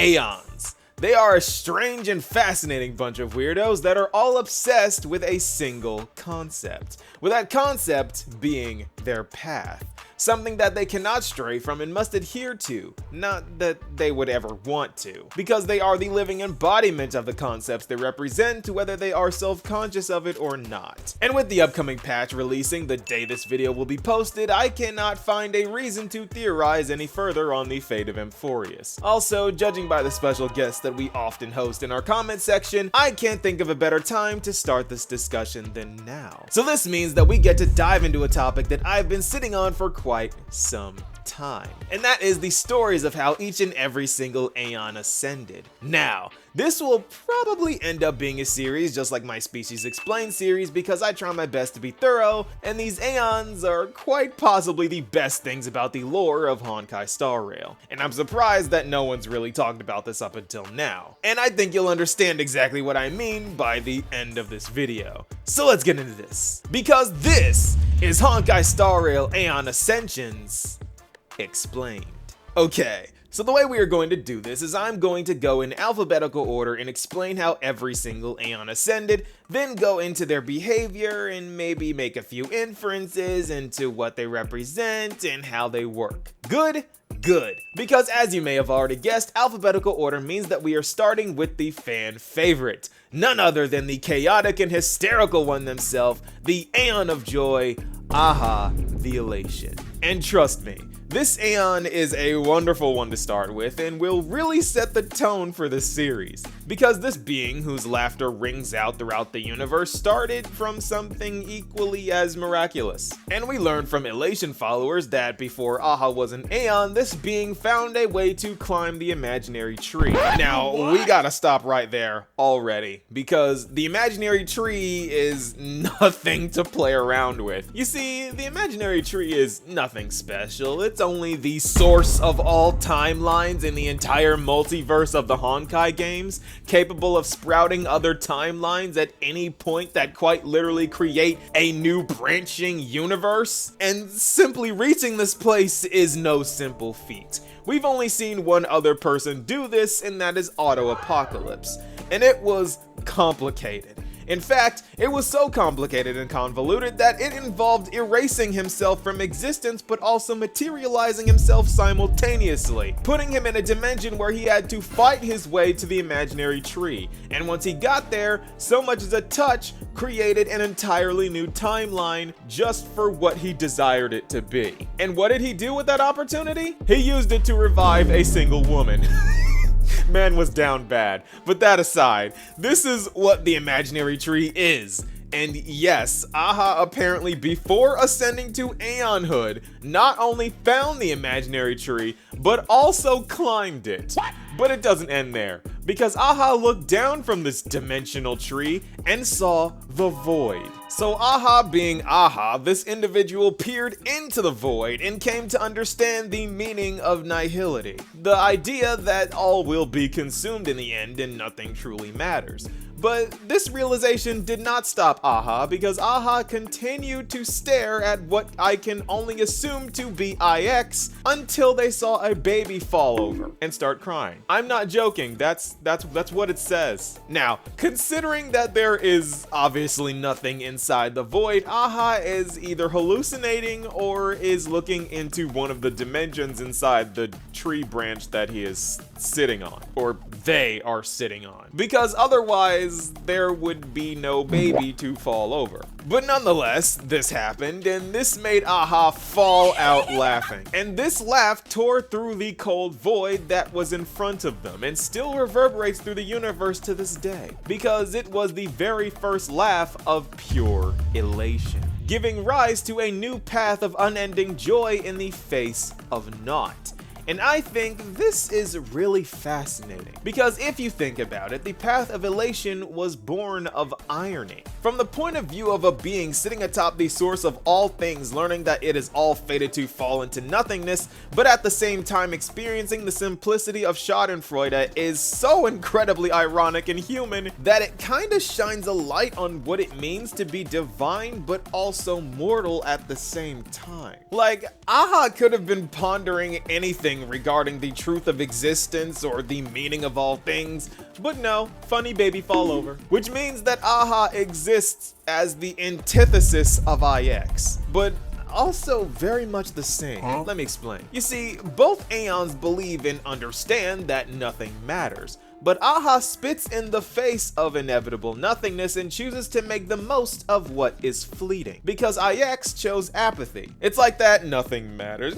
Aeons. They are a strange and fascinating bunch of weirdos that are all obsessed with a single concept, with that concept being their path. Something that they cannot stray from and must adhere to, not that they would ever want to, because they are the living embodiment of the concepts they represent, whether they are self-conscious of it or not. And with the upcoming patch releasing the day this video will be posted, I cannot find a reason to theorize any further on the fate of Amphoreus. Also, judging by the special guests that we often host in our comment section, I can't think of a better time to start this discussion than now. So this means that we get to dive into a topic that I've been sitting on for quite some time, and that is the stories of how each and every single Aeon ascended. Now, this will probably end up being a series just like my Species Explained series because I try my best to be thorough, and these Aeons are quite possibly the best things about the lore of Honkai Star Rail. And I'm surprised that no one's really talked about this up until now. And I think you'll understand exactly what I mean by the end of this video. So let's get into this, because this is Honkai Star Rail Aeon Ascensions Explained. Okay, so the way we are going to do this is I'm going to go in alphabetical order and explain how every single Aeon ascended, then go into their behavior and maybe make a few inferences into what they represent and how they work. Good? Good. Because as you may have already guessed, alphabetical order means that we are starting with the fan favorite. None other than the chaotic and hysterical one themselves, the Aeon of Joy, Aha, the Elation. And trust me, this Aeon is a wonderful one to start with and will really set the tone for this series, because this being whose laughter rings out throughout the universe started from something equally as miraculous. And we learned from Elation followers that before Aha was an Aeon, this being found a way to climb the imaginary tree. Now, we gotta stop right there already, because the imaginary tree is nothing to play around with. You see, the imaginary tree is nothing special. It's only the source of all timelines in the entire multiverse of the Honkai games, capable of sprouting other timelines at any point that quite literally create a new branching universe. And simply reaching this place is no simple feat. We've only seen one other person do this, and that is Auto Apocalypse, and it was complicated. In fact, it was so complicated and convoluted that it involved erasing himself from existence but also materializing himself simultaneously, putting him in a dimension where he had to fight his way to the imaginary tree. And once he got there, so much as a touch created an entirely new timeline just for what he desired it to be. And what did he do with that opportunity? He used it to revive a single woman. Man was down bad. But that aside, this is what the imaginary tree is. And yes, Aha apparently before ascending to Aeonhood, not only found the imaginary tree, but also climbed it. What? But it doesn't end there, because Aha looked down from this dimensional tree and saw the void. So Aha being Aha, this individual peered into the void and came to understand the meaning of nihility. The idea that all will be consumed in the end and nothing truly matters. But this realization did not stop Aha, because Aha continued to stare at what I can only assume to be IX until they saw a baby fall over and start crying. I'm not joking, that's what it says. Now, considering that there is obviously nothing inside the void, Aha is either hallucinating or is looking into one of the dimensions inside the tree branch that he is sitting on, or they are sitting on, because otherwise there would be no baby to fall over. But nonetheless, this happened, and this made Aha fall out laughing. And this laugh tore through the cold void that was in front of them, and still reverberates through the universe to this day, because it was the very first laugh of pure elation, giving rise to a new path of unending joy in the face of naught. And I think this is really fascinating, because if you think about it, the path of elation was born of irony. From the point of view of a being sitting atop the source of all things, learning that it is all fated to fall into nothingness, but at the same time experiencing the simplicity of Schadenfreude is so incredibly ironic and human that it kinda shines a light on what it means to be divine but also mortal at the same time. Like, Aha could have been pondering anything anything regarding the truth of existence or the meaning of all things, but no, funny baby fall over. Which means that AHA exists as the antithesis of IX, but also very much the same. Let me explain. You see, both Aeons believe and understand that nothing matters, but AHA spits in the face of inevitable nothingness and chooses to make the most of what is fleeting, because IX chose apathy. It's like that nothing matters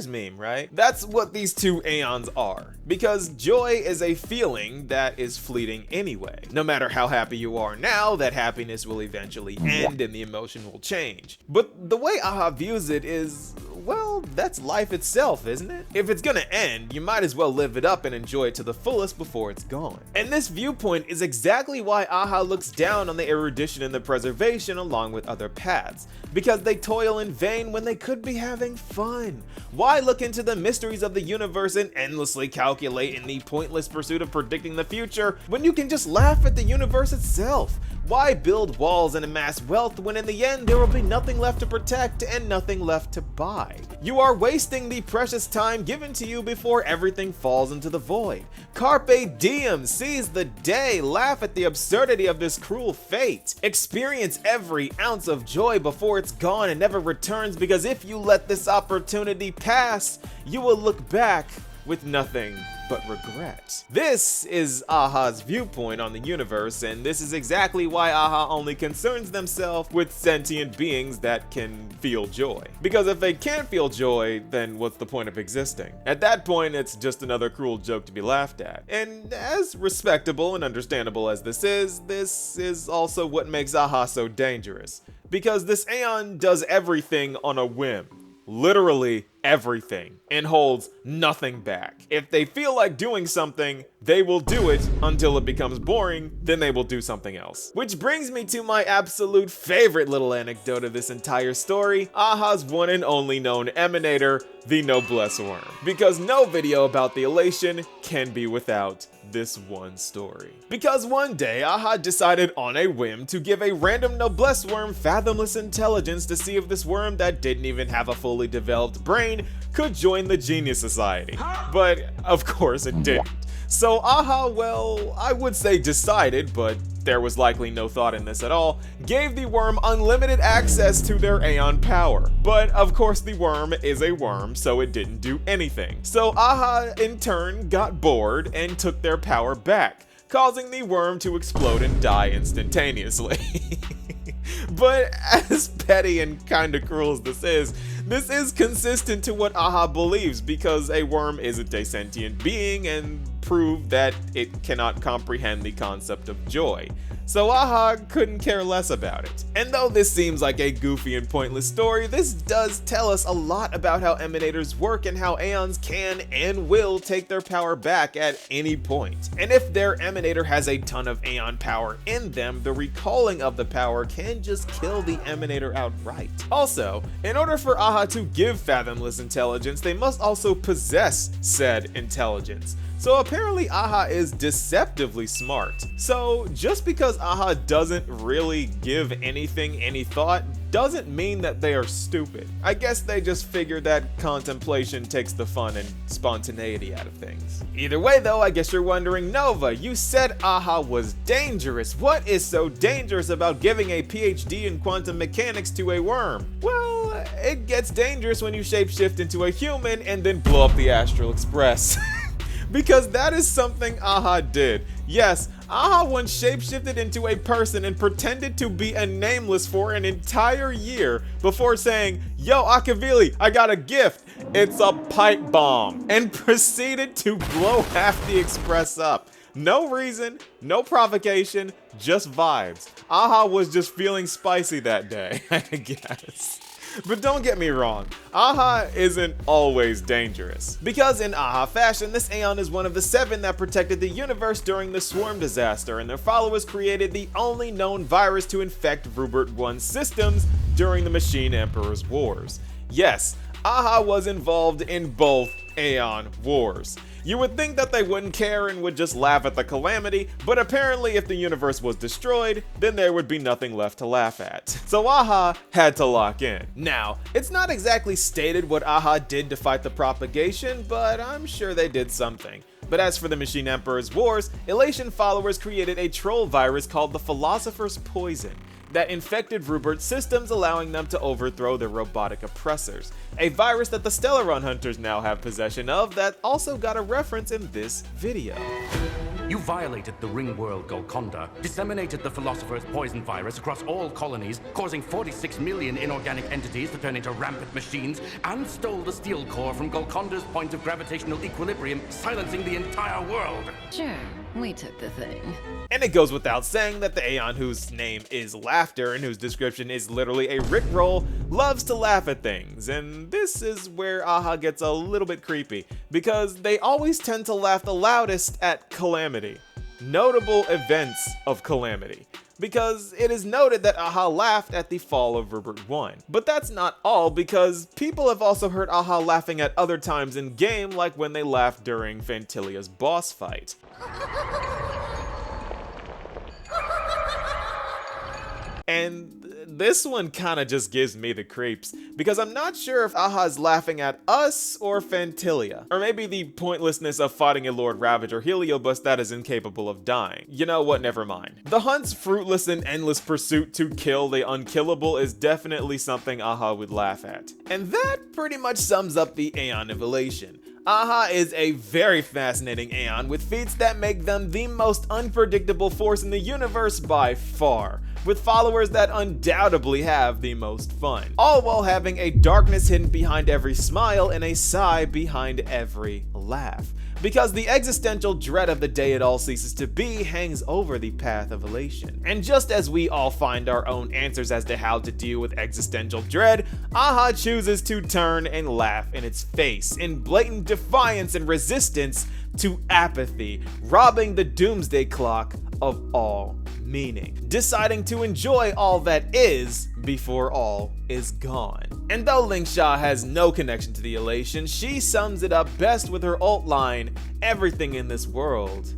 meme, right? That's what these two Aeons are, because joy is a feeling that is fleeting anyway. No matter how happy you are now, that happiness will eventually end and the emotion will change. But the way AHA views it is, well, that's life itself, isn't it? If it's gonna end, you might as well live it up and enjoy it to the fullest before it's gone. And this viewpoint is exactly why AHA looks down on the erudition and the preservation along with other paths, because they toil in vain when they could be having fun. Why look into the mysteries of the universe and endlessly calculate in the pointless pursuit of predicting the future when you can just laugh at the universe itself? Why build walls and amass wealth when in the end there will be nothing left to protect and nothing left to buy? You are wasting the precious time given to you before everything falls into the void. Carpe diem, seize the day, laugh at the absurdity of this cruel fate. Experience every ounce of joy before it's gone and never returns, because if you let this opportunity pass, you will look back with nothing but regret. This is AHA's viewpoint on the universe, and this is exactly why AHA only concerns themselves with sentient beings that can feel joy. Because if they can't feel joy, then what's the point of existing? At that point, it's just another cruel joke to be laughed at. And as respectable and understandable as this is also what makes AHA so dangerous. Because this Aeon does everything on a whim. Literally everything, and holds nothing back. If they feel like doing something, they will do it until it becomes boring, then they will do something else. Which brings me to my absolute favorite little anecdote of this entire story, AHA's one and only known emanator, the Noblesse Worm. Because no video about the Elation can be without this one story. Because one day, AHA decided on a whim to give a random Noblesse Worm fathomless intelligence to see if this worm that didn't even have a fully developed brain could join the Genius Society. But of course it didn't. So AHA, well, I would say decided, but there was likely no thought in this at all, gave the worm unlimited access to their Aeon power. But of course the worm is a worm, so it didn't do anything. So AHA in turn got bored and took their power back, causing the worm to explode and die instantaneously. But as petty and kinda cruel as this is consistent to what AHA believes, because a worm isn't a sentient being and proved that it cannot comprehend the concept of joy. So AHA couldn't care less about it. And though this seems like a goofy and pointless story, this does tell us a lot about how emanators work and how Aeons can and will take their power back at any point. And if their emanator has a ton of Aeon power in them, the recalling of the power can just kill the emanator outright. Also, in order for AHA to give fathomless intelligence, they must also possess said intelligence. So apparently AHA is deceptively smart. So just because AHA doesn't really give anything any thought doesn't mean that they are stupid. I guess they just figure that contemplation takes the fun and spontaneity out of things. Either way though, I guess you're wondering, Nova, you said AHA was dangerous. What is so dangerous about giving a PhD in quantum mechanics to a worm? Well, it gets dangerous when you shapeshift into a human and then blow up the Astral Express. Because that is something AHA did. Yes, AHA once shapeshifted into a person and pretended to be a nameless for an entire year before saying, "Yo, Akivili, I got a gift. It's a pipe bomb," and proceeded to blow half the Express up. No reason, no provocation, just vibes. AHA was just feeling spicy that day, I guess. But don't get me wrong, AHA isn't always dangerous. Because in AHA fashion, this Aeon is one of the 7 that protected the universe during the Swarm disaster, and their followers created the only known virus to infect Rubert 1's systems during the Machine Emperor's Wars. Yes, AHA was involved in both Aeon Wars. You would think that they wouldn't care and would just laugh at the calamity, but apparently if the universe was destroyed, then there would be nothing left to laugh at. So Aha had to lock in. Now, it's not exactly stated what Aha did to fight the propagation, but I'm sure they did something. But as for the Machine Emperor's wars, Elation followers created a troll virus called the Philosopher's Poison that infected Rupert's systems, allowing them to overthrow their robotic oppressors. A virus that the Stellaron Hunters now have possession of that also got a reference in this video. You violated the ring world Golconda, disseminated the Philosopher's Poison virus across all colonies, causing 46 million inorganic entities to turn into rampant machines, and stole the steel core from Golconda's point of gravitational equilibrium, silencing the entire world. Sure, we took the thing. And it goes without saying that the Aeon, whose name is Laughter and whose description is literally a Rickroll, loves to laugh at things. And this is where Aha gets a little bit creepy, because they always tend to laugh the loudest at calamity. Notable events of calamity. Because it is noted that Aha laughed at the fall of Rupert 1. But that's not all, because people have also heard Aha laughing at other times in game, like when they laughed during Fantilia's boss fight. And this one kinda just gives me the creeps, because I'm not sure if Aha's laughing at us or Fantilia, or maybe the pointlessness of fighting a Lord Ravage or Heliobus that is incapable of dying. You know what, never mind. The hunt's fruitless and endless pursuit to kill the unkillable is definitely something Aha would laugh at. And that pretty much sums up the Aeon of Elation. Aha is a very fascinating Aeon with feats that make them the most unpredictable force in the universe by far, with followers that undoubtedly have the most fun, all while having a darkness hidden behind every smile and a sigh behind every laugh. Because the existential dread of the day it all ceases to be hangs over the path of Elation. And just as we all find our own answers as to how to deal with existential dread, Aha chooses to turn and laugh in its face in blatant defiance and resistance to apathy, robbing the doomsday clock of all meaning, deciding to enjoy all that is before all is gone. And though Lingsha has no connection to the Elation, she sums it up best with her ult line, "Everything in this world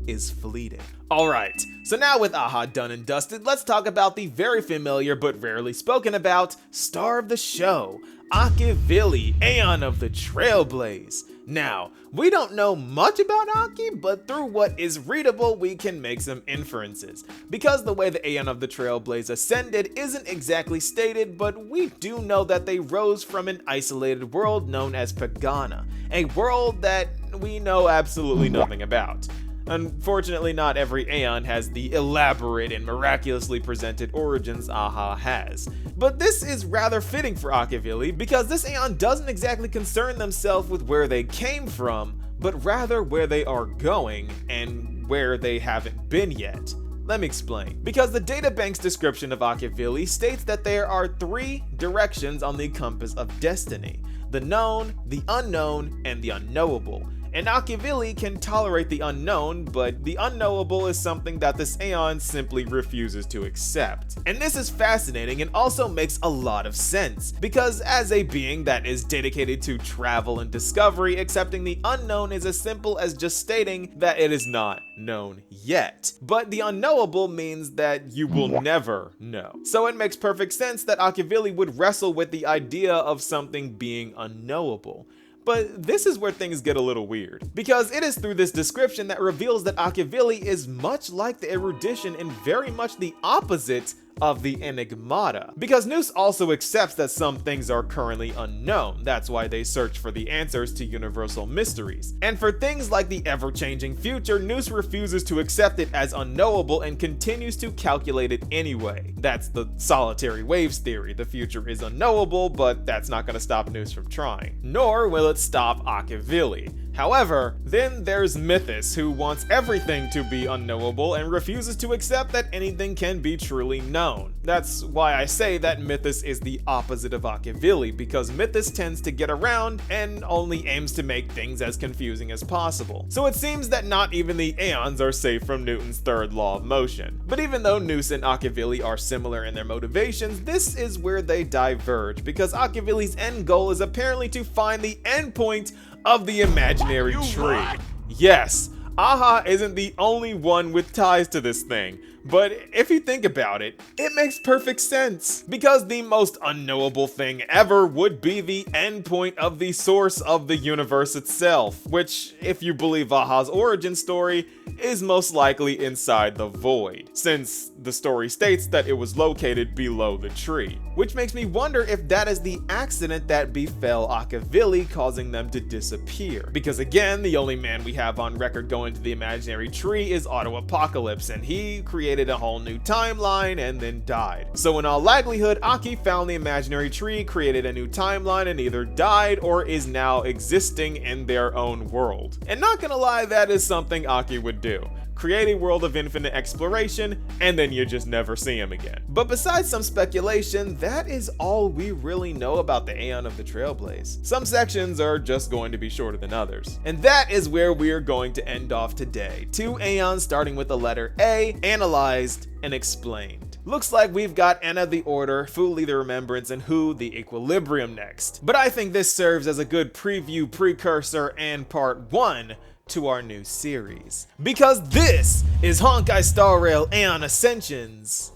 is fleeting." Alright, so now with Aha done and dusted, let's talk about the very familiar but rarely spoken about star of the show, Akivili, Aeon of the TRAILBLAZE. Now, we don't know much about Aki, but through what is readable, we can make some inferences. Because the way the Aeon of the TRAILBLAZE ascended isn't exactly stated, but we do know that they rose from an isolated world known as Pagana, a world that we know absolutely nothing about. Unfortunately, not every Aeon has the elaborate and miraculously presented origins Aha has. But this is rather fitting for Akivili, because this Aeon doesn't exactly concern themselves with where they came from, but rather where they are going and where they haven't been yet. Let me explain. Because the databank's description of Akivili states that there are 3 directions on the compass of destiny: the known, the unknown, and the unknowable. And Akivili can tolerate the unknown, but the unknowable is something that this Aeon simply refuses to accept. And this is fascinating and also makes a lot of sense, because as a being that is dedicated to travel and discovery, accepting the unknown is as simple as just stating that it is not known yet. But the unknowable means that you will never know. So it makes perfect sense that Akivili would wrestle with the idea of something being unknowable. But this is where things get a little weird, because it is through this description that reveals that Akivili is much like the erudition and very much the opposite of the Enigmata. Because Nous also accepts that some things are currently unknown, that's why they search for the answers to universal mysteries. And for things like the ever-changing future, Nous refuses to accept it as unknowable and continues to calculate it anyway. That's the solitary waves theory. The future is unknowable, but that's not going to stop Nous from trying. Nor will it stop Akivili. However, then there's Mythos, who wants everything to be unknowable and refuses to accept that anything can be truly known. That's why I say that Mythos is the opposite of Akivili, because Mythos tends to get around and only aims to make things as confusing as possible. So it seems that not even the Aeons are safe from Newton's third law of motion. But even though Nous and Akivili are similar in their motivations, this is where they diverge, because Akivili's end goal is apparently to find the endpoint of the imaginary tree. Yes, Aha isn't the only one with ties to this thing, but if you think about it, it makes perfect sense. Because the most unknowable thing ever would be the endpoint of the source of the universe itself, which, if you believe Aha's origin story, is most likely inside the void, since the story states that it was located below the tree. Which makes me wonder if that is the accident that befell Akivili, causing them to disappear. Because again, the only man we have on record going to the imaginary tree is Auto-Apocalypse, and he created a whole new timeline and then died. So in all likelihood, Aki found the imaginary tree, created a new timeline, and either died or is now existing in their own world. And not gonna lie, that is something Aki would do. Create a world of infinite exploration, and then you just never see him again. But besides some speculation, that is all we really know about the Aeon of the Trailblaze. Some sections are just going to be shorter than others. And that is where we're going to end off today. 2 Aeons starting with the letter A, analyzed and explained. Looks like we've got Anna the Order, Fuli the Remembrance, and Hu the Equilibrium next. But I think this serves as a good preview, precursor, and part 1 to our new series. Because this is Honkai Star Rail Aeon Ascensions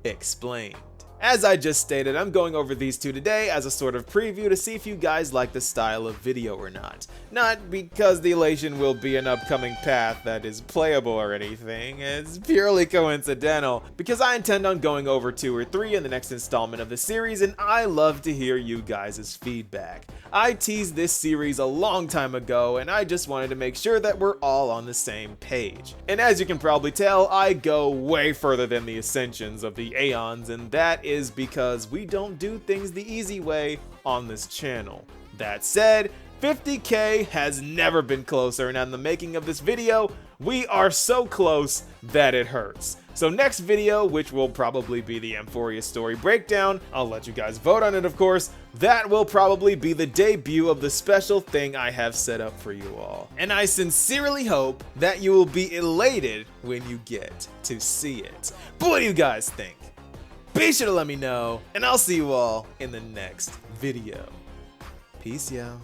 Explained. As I just stated, I'm going over these 2 today as a sort of preview to see if you guys like the style of video or not. Not because the Elation will be an upcoming path that is playable or anything, it's purely coincidental, because I intend on going over 2 or 3 in the next installment of the series, and I love to hear you guys' feedback. I teased this series a long time ago, and I just wanted to make sure that we're all on the same page. And as you can probably tell, I go way further than the ascensions of the Aeons, and that is because we don't do things the easy way on this channel. That said, 50k has never been closer, and on the making of this video, we are so close that it hurts. So next video, which will probably be the Amphoreus story breakdown, I'll let you guys vote on it of course, that will probably be the debut of the special thing I have set up for you all. And I sincerely hope that you will be elated when you get to see it. But what do you guys think? Be sure to let me know, and I'll see you all in the next video. Peace, y'all.